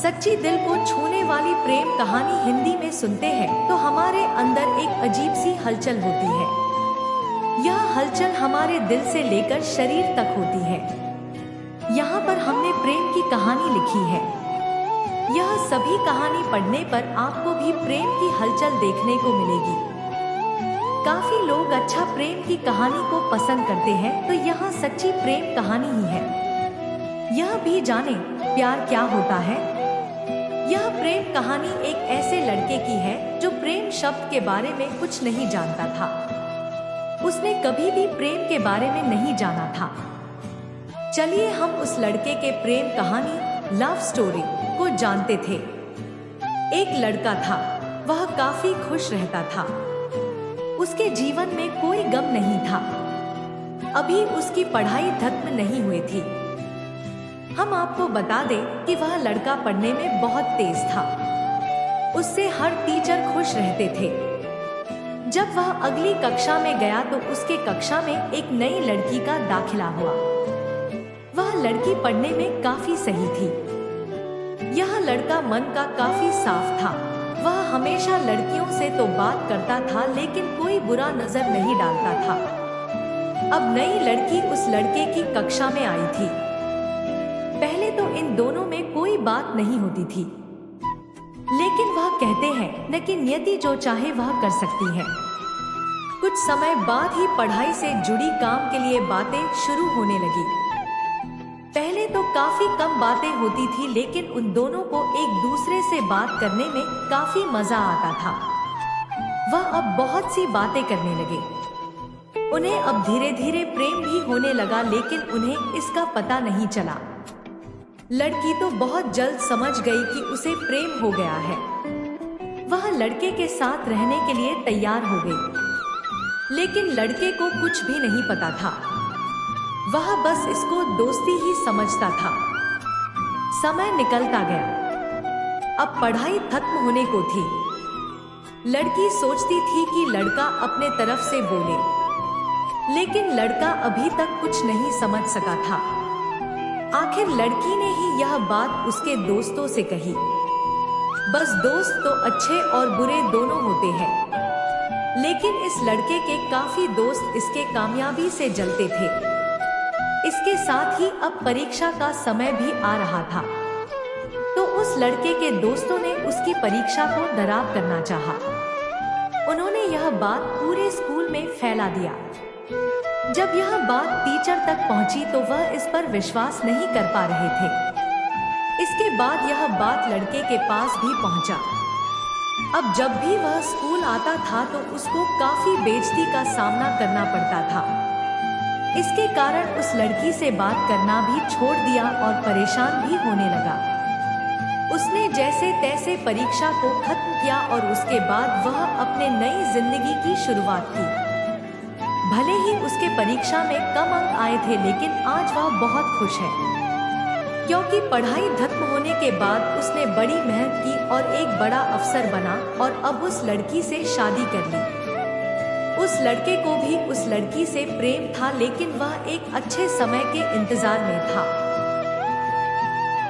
सच्ची दिल को छूने वाली प्रेम कहानी हिंदी में सुनते हैं तो हमारे अंदर एक अजीब सी हलचल होती है। यह हलचल हमारे दिल से लेकर शरीर तक होती है। यहाँ पर हमने प्रेम की कहानी लिखी है। यह सभी कहानी पढ़ने पर आपको भी प्रेम की हलचल देखने को मिलेगी। काफी लोग अच्छा प्रेम की कहानी को पसंद करते हैं, तो यह सच्ची प्रेम कहानी ही है। यह भी जाने प्यार क्या होता है। यह प्रेम कहानी एक ऐसे लड़के की है जो प्रेम शब्द के बारे में कुछ नहीं जानता था। उसने कभी भी प्रेम के बारे में नहीं जाना था। चलिए हम उस लड़के के प्रेम कहानी लव स्टोरी को जानते थे। एक लड़का था, वह काफी खुश रहता था। उसके जीवन में कोई गम नहीं था। अभी उसकी पढ़ाई खत्म नहीं हुई थी। हम आपको बता दें कि वह लड़का पढ़ने में बहुत तेज था। उससे हर टीचर खुश रहते थे। जब वह अगली कक्षा में गया तो उसके कक्षा में एक नई लड़की का दाखिला हुआ। वह लड़की पढ़ने में काफी सही थी। यह लड़का मन का काफी साफ था। वह हमेशा लड़कियों से तो बात करता था, लेकिन कोई बुरा नजर नहीं डालता था। अब नई लड़की उस लड़के की कक्षा में आई थी। पहले तो इन दोनों में कोई बात नहीं होती थी, लेकिन वह कहते हैं न कि नियति जो चाहे वह कर सकती है। कुछ समय बाद ही पढ़ाई से जुड़ी काम के लिए बातें शुरू होने लगी। पहले तो काफी कम बातें होती थी, लेकिन उन दोनों को एक दूसरे से बात करने में काफी मजा आता था। वह अब बहुत सी बातें करने लगे। उन्हें अब धीरे धीरे प्रेम भी होने लगा, लेकिन उन्हें इसका पता नहीं चला। लड़की तो बहुत जल्द समझ गई कि उसे प्रेम हो गया है। वह लड़के के साथ रहने के लिए तैयार हो गई, लेकिन लड़के को कुछ भी नहीं पता था। वह बस इसको दोस्ती ही समझता था। समय निकलता गया। अब पढ़ाई खत्म होने को थी। लड़की सोचती थी कि लड़का अपने तरफ से बोले, लेकिन लड़का अभी तक कुछ नहीं समझ सका था। आखिर लड़की ने ही यह बात उसके दोस्तों से कही। बस दोस्त तो अच्छे और बुरे दोनों होते हैं, लेकिन इस लड़के के काफी दोस्त इसके कामयाबी से जलते थे। इसके साथ ही अब परीक्षा का समय भी आ रहा था, तो उस लड़के के दोस्तों ने उसकी परीक्षा को खराब करना चाहा। उन्होंने यह बात पूरे स्कूल में फैला दिया। जब यह बात टीचर तक पहुंची तो वह इस पर विश्वास नहीं कर पा रहे थे। इसके बाद यह बात लड़के के पास भी पहुंचा। अब जब भी वह स्कूल आता था तो उसको काफी बेइज्जती का सामना करना पड़ता था। इसके कारण उस लड़की से बात करना भी छोड़ दिया और परेशान भी होने लगा। उसने जैसे तैसे परीक्षा को खत्म किया और उसके बाद वह अपने नई जिंदगी की शुरुआत की। भले ही उसके परीक्षा में कम अंक आए थे, लेकिन आज वह बहुत खुश है, क्योंकि पढ़ाई खत्म होने के बाद उसने बड़ी मेहनत की और एक बड़ा अफसर बना और अब उस लड़की से शादी कर ली। उस लड़के को भी उस लड़की से प्रेम था, लेकिन वह एक अच्छे समय के इंतजार में था।